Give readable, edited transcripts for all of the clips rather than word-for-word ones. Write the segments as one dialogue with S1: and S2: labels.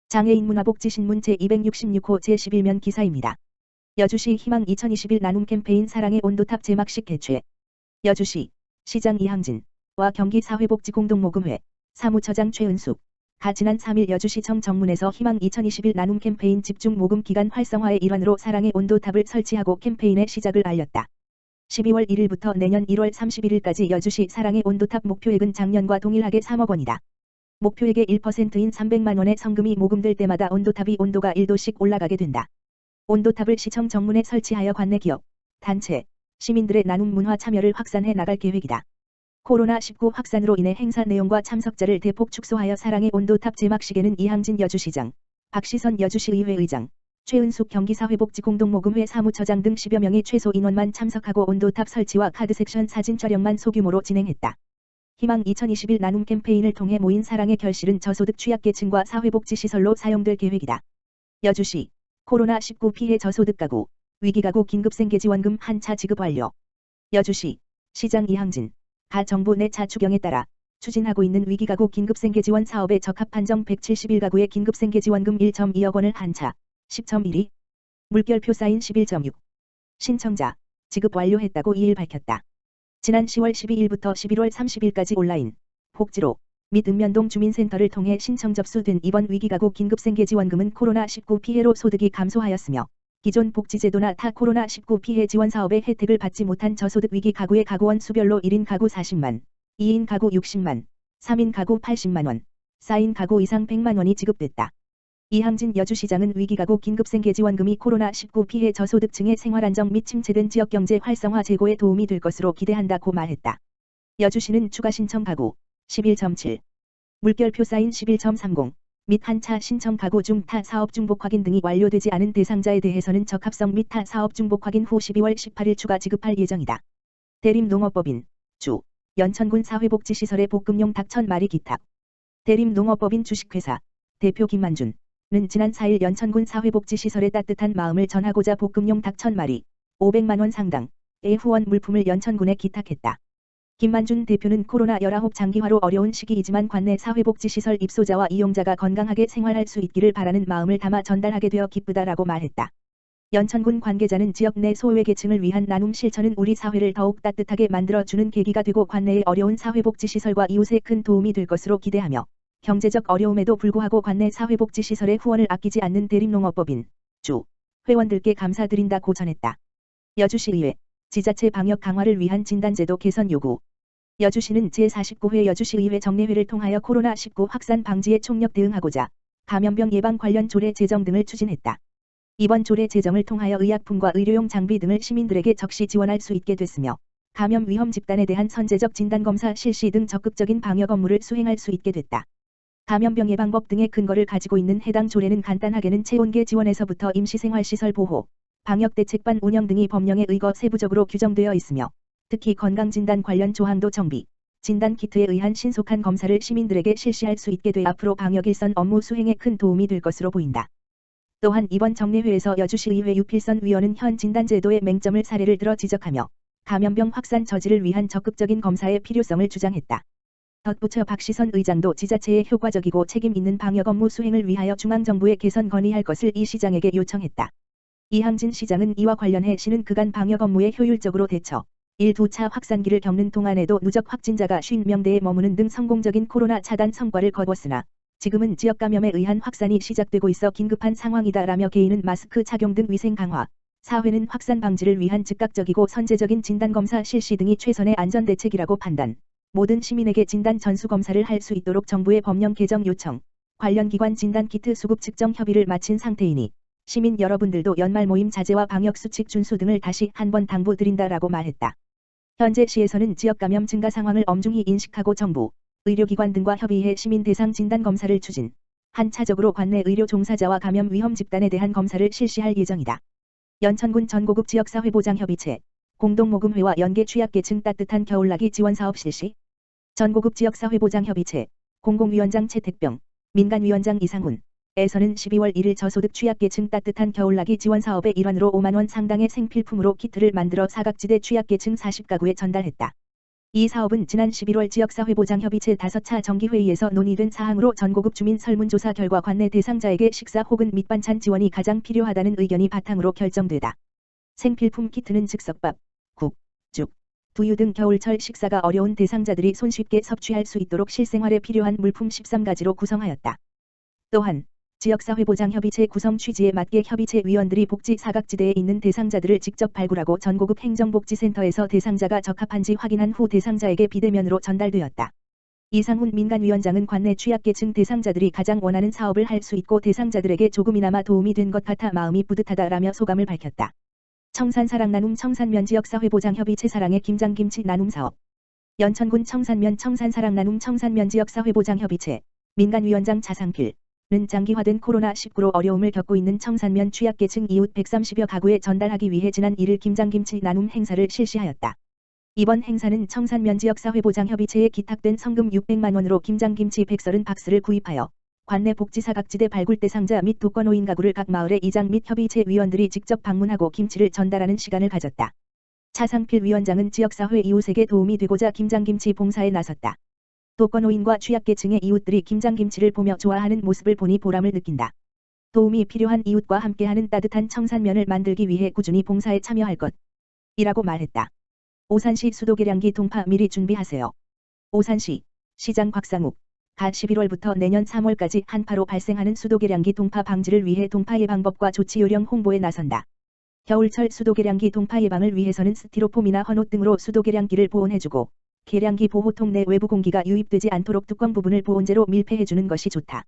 S1: 장애인 문화복지신문 제266호 제11면 기사입니다. 여주시 희망 2021 나눔 캠페인 사랑의 온도탑 제막식 개최. 여주시 시장 이항진와 경기사회복지공동모금회 사무처장 최은숙 가 지난 3일 여주시청 정문에서 희망 2021 나눔 캠페인 집중 모금 기간 활성화의 일환으로 사랑의 온도탑을 설치하고 캠페인의 시작을 알렸다. 12월 1일부터 내년 1월 31일까지 여주시 사랑의 온도탑 목표액은 작년과 동일하게 3억 원이다. 목표액의 1%인 300만 원의 성금이 모금될 때마다 온도탑이 온도가 1도씩 올라가게 된다. 온도탑을 시청 정문에 설치하여 관내 기업, 단체, 시민들의 나눔 문화 참여를 확산해 나갈 계획이다. 코로나19 확산으로 인해 행사 내용과 참석자를 대폭 축소하여 사랑의 온도탑 제막식에는 이항진 여주시장, 박시선 여주시의회 의장, 최은숙 경기사회복지공동모금회 사무처장 등 10여 명이 최소 인원만 참석하고 온도탑 설치와 카드 섹션 사진 촬영만 소규모로 진행했다. 희망 2021 나눔 캠페인을 통해 모인 사랑의 결실은 저소득 취약계층과 사회복지시설로 사용될 계획이다. 여주시 코로나19 피해 저소득 가구, 위기가구 긴급생계지원금 한 차 지급 완료. 여주시 시장 이항진 가 정부 내차 추경에 따라 추진하고 있는 위기가구 긴급생계지원 사업에 적합 판정 171가구의 긴급생계지원금 1.2억 원을 한 차 10.12 물결표 사인 11.6 신청자 지급 완료했다고 2일 밝혔다. 지난 10월 12일부터 11월 30일까지 온라인, 복지로 및 읍면동 주민센터를 통해 신청 접수된 이번 위기가구 긴급생계지원금은 코로나19 피해로 소득이 감소하였으며 기존 복지제도나 타 코로나19 피해 지원 사업의 혜택을 받지 못한 저소득 위기 가구의 가구원 수별로 1인 가구 40만, 2인 가구 60만, 3인 가구 80만 원, 4인 가구 이상 100만 원이 지급됐다. 이항진 여주시장은 위기가구 긴급생계지원금이 코로나19 피해 저소득층의 생활안정 및 침체된 지역경제 활성화 제고에 도움이 될 것으로 기대한다고 말했다. 여주시는 추가 신청 가구 11.7, 물결표 사인 11.30 및 한 차 신청 가구 중 타 사업 중복 확인 등이 완료되지 않은 대상자에 대해서는 적합성 및 타 사업 중복 확인 후 12월 18일 추가 지급할 예정이다. 대림농업법인 주 연천군 사회복지시설의 볶음용 닭 1000마리 기탁. 대림농업법인 주식회사 대표 김만준 는 지난 4일 연천군 사회복지시설에 따뜻한 마음을 전하고자 볶음용 닭 1000마리, 500만 원 상당의 후원 물품을 연천군에 기탁했다. 김만준 대표는 코로나19 장기화로 어려운 시기이지만 관내 사회복지시설 입소자와 이용자가 건강하게 생활할 수 있기를 바라는 마음을 담아 전달하게 되어 기쁘다라고 말했다. 연천군 관계자는 지역 내 소외계층을 위한 나눔 실천은 우리 사회를 더욱 따뜻하게 만들어주는 계기가 되고 관내의 어려운 사회복지시설과 이웃에 큰 도움이 될 것으로 기대하며 경제적 어려움에도 불구하고 관내 사회복지시설의 후원을 아끼지 않는 대림농업법인 주 회원들께 감사드린다고 전했다. 여주시의회 지자체 방역 강화를 위한 진단제도 개선 요구. 여주시는 제49회 여주시의회 정례회를 통하여 코로나19 확산 방지에 총력 대응하고자 감염병 예방 관련 조례 제정 등을 추진했다. 이번 조례 제정을 통하여 의약품과 의료용 장비 등을 시민들에게 적시 지원할 수 있게 됐으며 감염 위험 집단에 대한 선제적 진단검사 실시 등 적극적인 방역 업무를 수행할 수 있게 됐다. 감염병 예방법 등의 근거를 가지고 있는 해당 조례는 간단하게는 체온계 지원에서부터 임시생활시설 보호, 방역대책반 운영 등이 법령에 의거 세부적으로 규정되어 있으며 특히 건강진단 관련 조항도 정비, 진단키트에 의한 신속한 검사를 시민들에게 실시할 수 있게 돼 앞으로 방역 일선 업무 수행에 큰 도움이 될 것으로 보인다. 또한 이번 정례회에서 여주시의회 유필선 위원은 현 진단제도의 맹점을 사례를 들어 지적하며 감염병 확산 저지를 위한 적극적인 검사의 필요성을 주장했다. 덧붙여 박시선 의장도 지자체의 효과적이고 책임 있는 방역 업무 수행을 위하여 중앙정부에 개선 건의할 것을 이 시장에게 요청했다. 이항진 시장은 이와 관련해 시는 그간 방역 업무에 효율적으로 대처, 1, 2차 확산기를 겪는 동안에도 누적 확진자가 50명대에 머무는 등 성공적인 코로나 차단 성과를 거뒀으나 지금은 지역 감염에 의한 확산이 시작되고 있어 긴급한 상황이다라며 개인은 마스크 착용 등 위생 강화, 사회는 확산 방지를 위한 즉각적이고 선제적인 진단검사 실시 등이 최선의 안전대책이라고 판단. 모든 시민에게 진단 전수검사를 할 수 있도록 정부의 법령 개정 요청, 관련 기관 진단키트 수급 측정 협의를 마친 상태이니 시민 여러분들도 연말 모임 자제와 방역수칙 준수 등을 다시 한번 당부드린다라고 말했다. 현재 시에서는 지역 감염 증가 상황을 엄중히 인식하고 정부, 의료기관 등과 협의해 시민 대상 진단검사를 추진, 한 차적으로 관내 의료 종사자와 감염 위험 집단에 대한 검사를 실시할 예정이다. 연천군 전고급 지역사회보장협의체, 공동모금회와 연계 취약계층 따뜻한 겨울나기 지원사업 실시. 전고급 지역사회보장협의체 공공위원장 채택병, 민간위원장 이상훈 에서는 12월 1일 저소득 취약계층 따뜻한 겨울나기 지원사업의 일환으로 5만 원 상당의 생필품으로 키트를 만들어 사각지대 취약계층 40가구에 전달했다. 이 사업은 지난 11월 지역사회보장협의체 5차 정기회의에서 논의된 사항으로 전고급 주민 설문조사 결과 관내 대상자에게 식사 혹은 밑반찬 지원이 가장 필요하다는 의견이 바탕으로 결정되다. 생필품 키트는 즉석밥, 국, 죽, 두유 등 겨울철 식사가 어려운 대상자들이 손쉽게 섭취할 수 있도록 실생활에 필요한 물품 13가지로 구성하였다. 또한 지역사회보장협의체 구성 취지에 맞게 협의체 위원들이 복지 사각지대에 있는 대상자들을 직접 발굴하고 전고급 행정복지센터에서 대상자가 적합한지 확인한 후 대상자에게 비대면으로 전달되었다. 이상훈 민간위원장은 관내 취약계층 대상자들이 가장 원하는 사업을 할 수 있고 대상자들에게 조금이나마 도움이 된 것 같아 마음이 뿌듯하다라며 소감을 밝혔다. 청산사랑 나눔 청산면 지역사회보장협의체 사랑의 김장김치 나눔 사업. 연천군 청산면 청산사랑 나눔 청산면 지역사회보장협의체 민간위원장 차상필 는 장기화된 코로나19로 어려움을 겪고 있는 청산면 취약계층 이웃 130여 가구에 전달하기 위해 지난 1일 김장김치 나눔 행사를 실시하였다. 이번 행사는 청산면 지역사회보장협의체에 기탁된 성금 600만 원으로 김장김치 130박스를 구입하여 관내 복지사각지대 발굴 대상자 및 독거노인 가구를 각 마을의 이장 및 협의체 위원들이 직접 방문하고 김치를 전달하는 시간을 가졌다. 차상필 위원장은 지역사회 이웃에게 도움이 되고자 김장김치 봉사에 나섰다. 독거노인과 취약계층의 이웃들이 김장김치를 보며 좋아하는 모습을 보니 보람을 느낀다. 도움이 필요한 이웃과 함께하는 따뜻한 청산면을 만들기 위해 꾸준히 봉사에 참여할 것이라고 말했다. 오산시 수도계량기 동파 미리 준비하세요. 오산시 시장 곽상욱 가 11월부터 내년 3월까지 한파로 발생하는 수도계량기 동파 방지를 위해 동파 예방법과 조치 요령 홍보에 나선다. 겨울철 수도계량기 동파 예방을 위해서는 스티로폼이나 헌옷 등으로 수도계량기를 보온해주고 계량기 보호통 내 외부 공기가 유입되지 않도록 뚜껑 부분을 보온재로 밀폐해주는 것이 좋다.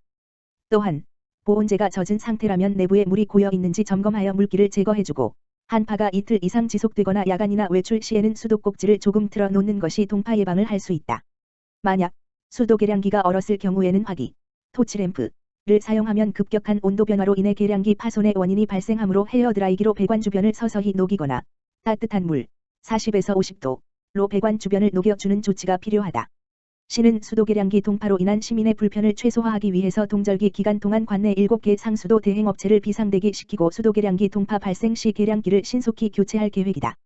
S1: 또한 보온재가 젖은 상태라면 내부에 물이 고여 있는지 점검하여 물기를 제거해주고 한파가 이틀 이상 지속되거나 야간이나 외출 시에는 수도꼭지를 조금 틀어 놓는 것이 동파 예방을 할 수 있다. 만약 수도계량기가 얼었을 경우에는 화기, 토치램프를 사용하면 급격한 온도 변화로 인해 계량기 파손의 원인이 발생하므로 헤어드라이기로 배관 주변을 서서히 녹이거나 따뜻한 물 40에서 50도로 배관 주변을 녹여주는 조치가 필요하다. 시는 수도계량기 동파로 인한 시민의 불편을 최소화하기 위해서 동절기 기간 동안 관내 7개 상수도 대행업체를 비상대기 시키고 수도계량기 동파 발생 시 계량기를 신속히 교체할 계획이다.